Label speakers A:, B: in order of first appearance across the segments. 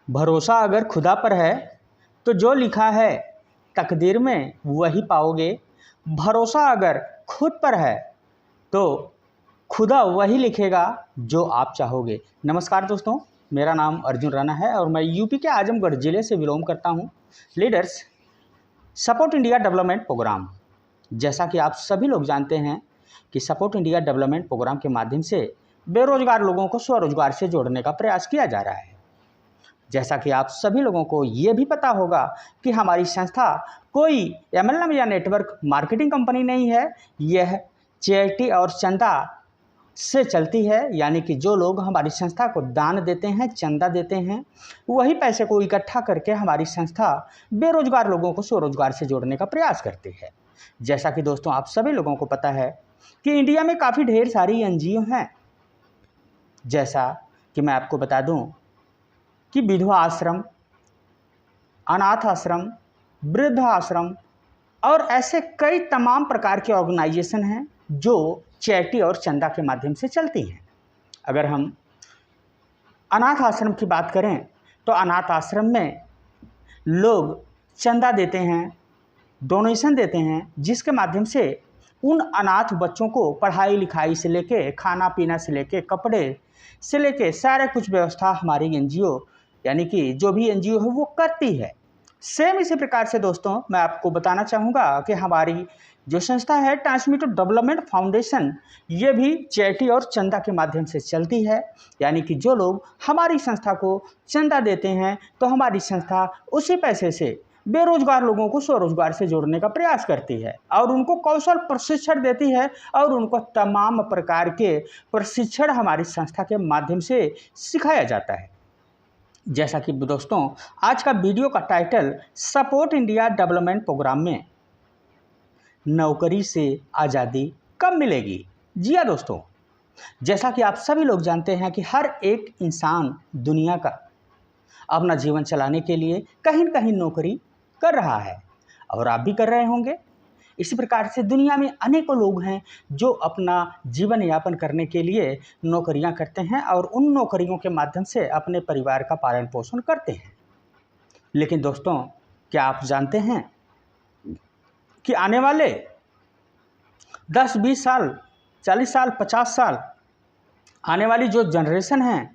A: भरोसा अगर खुदा पर है तो जो लिखा है तकदीर में वही पाओगे। भरोसा अगर खुद पर है तो खुदा वही लिखेगा जो आप चाहोगे। नमस्कार दोस्तों, मेरा नाम अर्जुन राणा है और मैं यूपी के आजमगढ़ ज़िले से बिलोंग करता हूं। Leaders support India development program, जैसा कि आप सभी लोग जानते हैं कि सपोर्ट इंडिया डेवलपमेंट प्रोग्राम के माध्यम से बेरोजगार लोगों को स्वरोजगार से जोड़ने का प्रयास किया जा रहा है। जैसा कि आप सभी लोगों को ये भी पता होगा कि हमारी संस्था कोई एमएलएम या नेटवर्क मार्केटिंग कंपनी नहीं है। यह चैरिटी और चंदा से चलती है, यानी कि जो लोग हमारी संस्था को दान देते हैं, चंदा देते हैं, वही पैसे को इकट्ठा करके हमारी संस्था बेरोजगार लोगों को स्वरोजगार से जोड़ने का प्रयास करती है। जैसा कि दोस्तों आप सभी लोगों को पता है कि इंडिया में काफ़ी ढेर सारी एनजीओ हैं। जैसा कि मैं आपको बता दूं कि विधवा आश्रम, अनाथ आश्रम, वृद्ध आश्रम और ऐसे कई तमाम प्रकार के ऑर्गेनाइजेशन हैं जो चैरिटी और चंदा के माध्यम से चलती हैं। अगर हम अनाथ आश्रम की बात करें तो अनाथ आश्रम में लोग चंदा देते हैं, डोनेशन देते हैं, जिसके माध्यम से उन अनाथ बच्चों को पढ़ाई लिखाई से लेके खाना पीना से लेके कपड़े से लेके सारे कुछ व्यवस्था हमारी एनजीओ यानी कि जो भी एनजीओ है वो करती है। सेम इसी प्रकार से दोस्तों मैं आपको बताना चाहूँगा कि हमारी जो संस्था है ट्रांसमिटर डेवलपमेंट फाउंडेशन, ये भी चैरिटी और चंदा के माध्यम से चलती है। यानी कि जो लोग हमारी संस्था को चंदा देते हैं तो हमारी संस्था उसी पैसे से बेरोजगार लोगों को स्वरोजगार से जोड़ने का प्रयास करती है और उनको कौशल प्रशिक्षण देती है और उनको तमाम प्रकार के प्रशिक्षण हमारी संस्था के माध्यम से सिखाया जाता है। जैसा कि दोस्तों आज का वीडियो का title support India development program में नौकरी से आज़ादी कब मिलेगी। जी हाँ दोस्तों, जैसा कि आप सभी लोग जानते हैं कि हर एक इंसान दुनिया का अपना जीवन चलाने के लिए कहीं न कहीं नौकरी कर रहा है और आप भी कर रहे होंगे। इसी प्रकार से दुनिया में अनेकों लोग हैं जो अपना जीवन यापन करने के लिए नौकरियां करते हैं और उन नौकरियों के माध्यम से अपने परिवार का पालन पोषण करते हैं। लेकिन दोस्तों क्या आप जानते हैं कि आने वाले 10, 20 साल, 40 साल, 50 साल आने वाली जो जनरेशन है,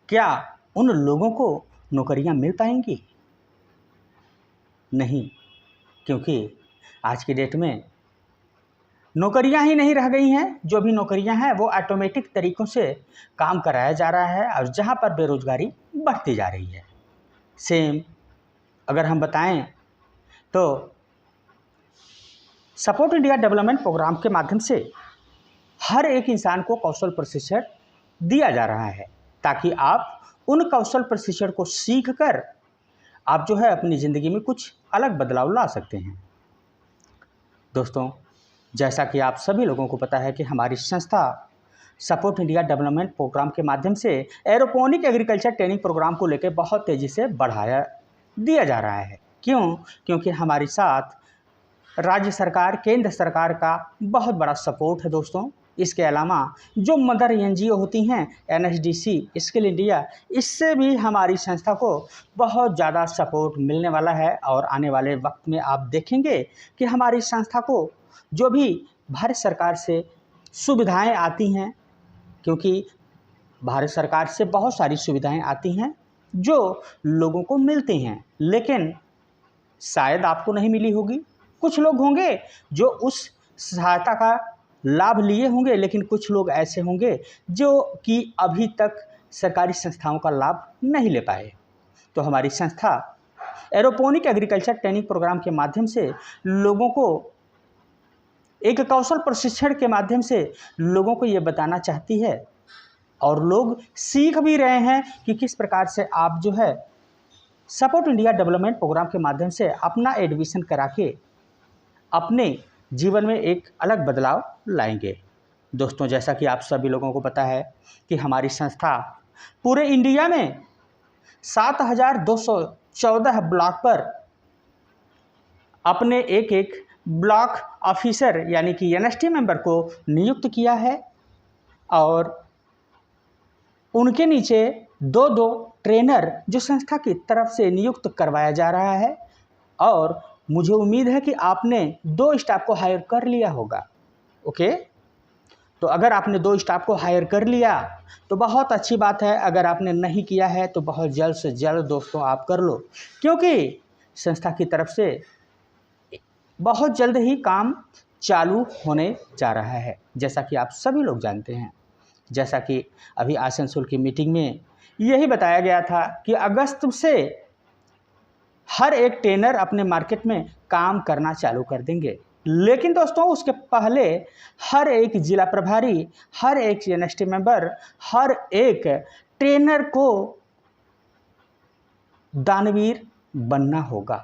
A: क्या उन लोगों को नौकरियां मिल पाएंगी? नहीं, क्योंकि आज की डेट में नौकरियां ही नहीं रह गई हैं। जो भी नौकरियां हैं वो ऑटोमेटिक तरीक़ों से काम कराया जा रहा है और जहां पर बेरोजगारी बढ़ती जा रही है। सेम अगर हम बताएं तो सपोर्ट इंडिया डेवलपमेंट प्रोग्राम के माध्यम से हर एक इंसान को कौशल प्रशिक्षण दिया जा रहा है ताकि आप उन कौशल प्रशिक्षण को सीख कर आप जो है अपनी ज़िंदगी में कुछ अलग बदलाव ला सकते हैं। दोस्तों जैसा कि आप सभी लोगों को पता है कि हमारी संस्था सपोर्ट इंडिया डेवलपमेंट प्रोग्राम के माध्यम से एरोपोनिक एग्रीकल्चर ट्रेनिंग प्रोग्राम को लेकर बहुत तेज़ी से बढ़ाया दिया जा रहा है। क्यों? क्योंकि हमारे साथ राज्य सरकार, केंद्र सरकार का बहुत बड़ा सपोर्ट है दोस्तों। इसके अलावा जो मदर एनजीओ होती हैं, एनएसडीसी, स्किल इंडिया, इससे भी हमारी संस्था को बहुत ज़्यादा सपोर्ट मिलने वाला है और आने वाले वक्त में आप देखेंगे कि हमारी संस्था को जो भी भारत सरकार से सुविधाएं आती हैं, क्योंकि भारत सरकार से बहुत सारी सुविधाएं आती हैं जो लोगों को मिलती हैं, लेकिन शायद आपको नहीं मिली होगी। कुछ लोग होंगे जो उस सहायता का लाभ लिए होंगे, लेकिन कुछ लोग ऐसे होंगे जो कि अभी तक सरकारी संस्थाओं का लाभ नहीं ले पाए। तो हमारी संस्था एरोपोनिक एग्रीकल्चर ट्रेनिंग प्रोग्राम के माध्यम से लोगों को एक कौशल प्रशिक्षण के माध्यम से लोगों को ये बताना चाहती है और लोग सीख भी रहे हैं कि किस प्रकार से आप जो है सपोर्ट इंडिया डेवलपमेंट प्रोग्राम के माध्यम से अपना एडमिशन करा के अपने जीवन में एक अलग बदलाव लाएंगे। दोस्तों जैसा कि आप सभी लोगों को पता है कि हमारी संस्था पूरे इंडिया में 7,214 ब्लॉक पर अपने एक ब्लॉक ऑफिसर यानी कि एनएसटी मेंबर को नियुक्त किया है और उनके नीचे 2 ट्रेनर जो संस्था की तरफ से नियुक्त करवाया जा रहा है, और मुझे उम्मीद है कि आपने 2 स्टाफ को हायर कर लिया होगा। ओके, तो अगर आपने 2 स्टाफ को हायर कर लिया तो बहुत अच्छी बात है। अगर आपने नहीं किया है तो बहुत जल्द से जल्द दोस्तों आप कर लो, क्योंकि संस्था की तरफ से बहुत जल्द ही काम चालू होने जा रहा है, जैसा कि आप सभी लोग जानते हैं। जैसा कि अभी आसनसोल की मीटिंग में यही बताया गया था कि अगस्त से हर एक ट्रेनर अपने मार्केट में काम करना चालू कर देंगे। लेकिन दोस्तों उसके पहले हर एक जिला प्रभारी, हर एक एनएसटी मेंबर, हर एक ट्रेनर को दानवीर बनना होगा।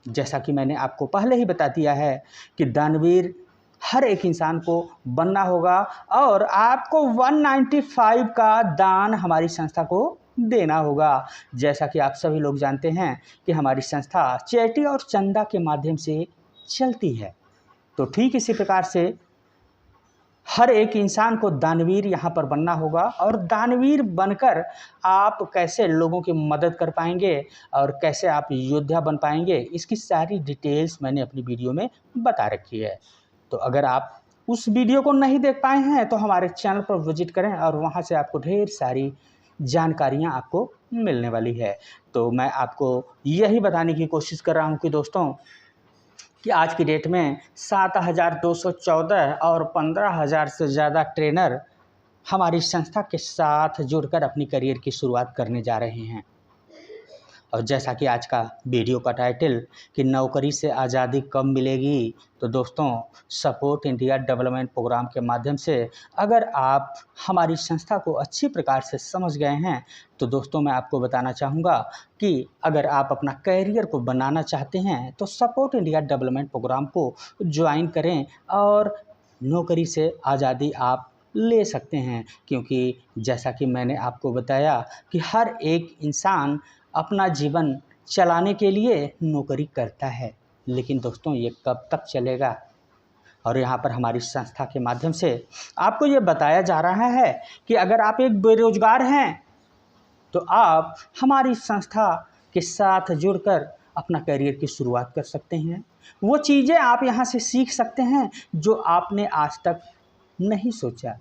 A: जैसा कि मैंने आपको पहले ही बता दिया है कि दानवीर हर एक इंसान को बनना होगा, और आपको 195 का दान हमारी संस्था को देना होगा। जैसा कि आप सभी लोग जानते हैं कि हमारी संस्था चैरिटी और चंदा के माध्यम से चलती है, तो ठीक इसी प्रकार से हर एक इंसान को दानवीर यहाँ पर बनना होगा। और दानवीर बनकर आप कैसे लोगों की मदद कर पाएंगे और कैसे आप योद्धा बन पाएंगे, इसकी सारी डिटेल्स मैंने अपनी वीडियो में बता रखी है। तो अगर आप उस वीडियो को नहीं देख पाए हैं तो हमारे चैनल पर विजिट करें, और वहाँ से आपको ढेर सारी जानकारियाँ आपको मिलने वाली है। तो मैं आपको यही बताने की कोशिश कर रहा हूँ कि दोस्तों कि आज की डेट में 7,214 और 15,000 से ज़्यादा ट्रेनर हमारी संस्था के साथ जुड़कर अपनी करियर की शुरुआत करने जा रहे हैं। और जैसा कि आज का वीडियो का टाइटल कि नौकरी से आज़ादी कब मिलेगी, तो दोस्तों सपोर्ट इंडिया डेवलपमेंट प्रोग्राम के माध्यम से अगर आप हमारी संस्था को अच्छी प्रकार से समझ गए हैं तो दोस्तों मैं आपको बताना चाहूँगा कि अगर आप अपना कैरियर को बनाना चाहते हैं तो सपोर्ट इंडिया डेवलपमेंट प्रोग्राम को ज्वाइन करें और नौकरी से आज़ादी आप ले सकते हैं। क्योंकि जैसा कि मैंने आपको बताया कि हर एक इंसान अपना जीवन चलाने के लिए नौकरी करता है, लेकिन दोस्तों ये कब तक चलेगा। और यहाँ पर हमारी संस्था के माध्यम से आपको ये बताया जा रहा है कि अगर आप एक बेरोजगार हैं तो आप हमारी संस्था के साथ जुड़कर अपना करियर की शुरुआत कर सकते हैं। वो चीज़ें आप यहाँ से सीख सकते हैं जो आपने आज तक नहीं सोचा।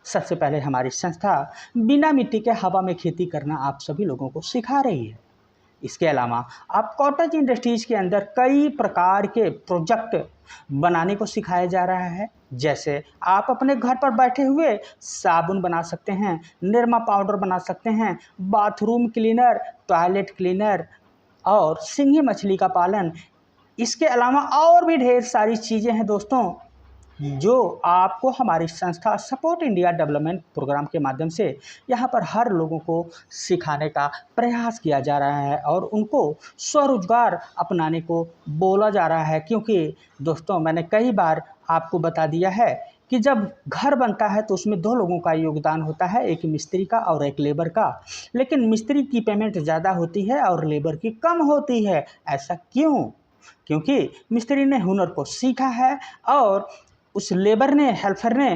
A: सबसे पहले हमारी संस्था बिना मिट्टी के हवा में खेती करना आप सभी लोगों को सिखा रही है। इसके अलावा आप कॉटेज इंडस्ट्रीज के अंदर कई प्रकार के प्रोजेक्ट बनाने को सिखाया जा रहा है। जैसे आप अपने घर पर बैठे हुए साबुन बना सकते हैं, निरमा पाउडर बना सकते हैं, बाथरूम क्लीनर, टॉयलेट क्लीनर और सिंगी मछली का पालन। इसके अलावा और भी ढेर सारी चीज़ें हैं दोस्तों जो आपको हमारी संस्था सपोर्ट इंडिया डेवलपमेंट प्रोग्राम के माध्यम से यहाँ पर हर लोगों को सिखाने का प्रयास किया जा रहा है और उनको स्वरोजगार अपनाने को बोला जा रहा है। क्योंकि दोस्तों मैंने कई बार आपको बता दिया है कि जब घर बनता है तो उसमें 2 लोगों का योगदान होता है, एक मिस्त्री का और एक लेबर का। लेकिन मिस्त्री की पेमेंट ज़्यादा होती है और लेबर की कम होती है। ऐसा क्यों? क्योंकि मिस्त्री ने हुनर को सीखा है और उस लेबर ने, हेल्पर ने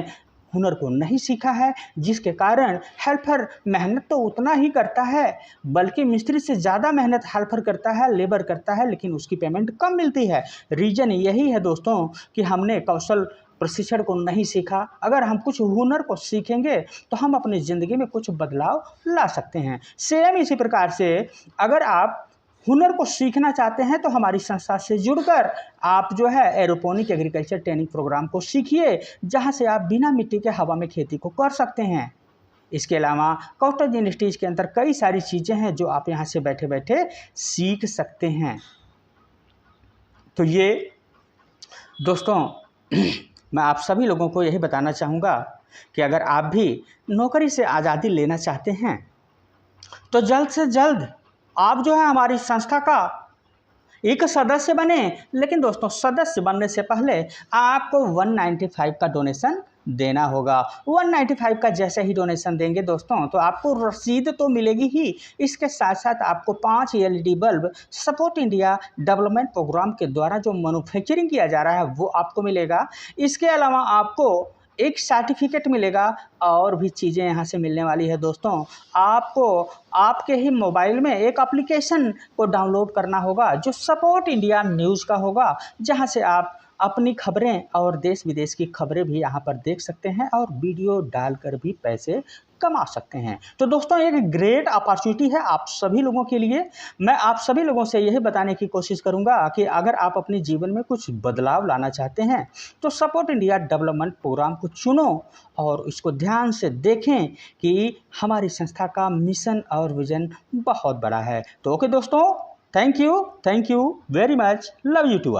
A: हुनर को नहीं सीखा है, जिसके कारण हेल्पर मेहनत तो उतना ही करता है बल्कि मिस्त्री से ज़्यादा मेहनत हेल्पर करता है, लेबर करता है, लेकिन उसकी पेमेंट कम मिलती है। रीज़न यही है दोस्तों कि हमने कौशल प्रशिक्षण को नहीं सीखा। अगर हम कुछ हुनर को सीखेंगे तो हम अपनी ज़िंदगी में कुछ बदलाव ला सकते हैं। सेम इसी प्रकार से अगर आप हुनर को सीखना चाहते हैं तो हमारी संस्था से जुड़कर आप जो है एरोपोनिक एग्रीकल्चर ट्रेनिंग प्रोग्राम को सीखिए, जहां से आप बिना मिट्टी के हवा में खेती को कर सकते हैं। इसके अलावा कॉटेज इंडस्ट्रीज के अंदर कई सारी चीज़ें हैं जो आप यहां से बैठे बैठे सीख सकते हैं। तो ये दोस्तों मैं आप सभी लोगों को यही बताना चाहूँगा कि अगर आप भी नौकरी से आज़ादी लेना चाहते हैं तो जल्द से जल्द आप जो है हमारी संस्था का एक सदस्य बने। लेकिन दोस्तों सदस्य बनने से पहले आपको 195 का डोनेशन देना होगा। 195 का जैसे ही डोनेशन देंगे दोस्तों तो आपको रसीद तो मिलेगी ही, इसके साथ साथ आपको 5 LED bulb support India development program के द्वारा जो मैन्युफैक्चरिंग किया जा रहा है वो आपको मिलेगा। इसके अलावा आपको एक सर्टिफिकेट मिलेगा और भी चीज़ें यहाँ से मिलने वाली है दोस्तों। आपको आपके ही मोबाइल में एक एप्लीकेशन को डाउनलोड करना होगा जो सपोर्ट इंडिया न्यूज़ का होगा, जहाँ से आप अपनी खबरें और देश विदेश की खबरें भी यहाँ पर देख सकते हैं और वीडियो डालकर भी पैसे कमा सकते हैं। तो दोस्तों एक ग्रेट अपॉर्चुनिटी है आप सभी लोगों के लिए। मैं आप सभी लोगों से यही बताने की कोशिश करूंगा कि अगर आप अपने जीवन में कुछ बदलाव लाना चाहते हैं तो सपोर्ट इंडिया डेवलपमेंट प्रोग्राम को चुनो और इसको ध्यान से देखें कि हमारी संस्था का मिशन और विजन बहुत बड़ा है। तो ओके दोस्तों, thank you very much, love you to.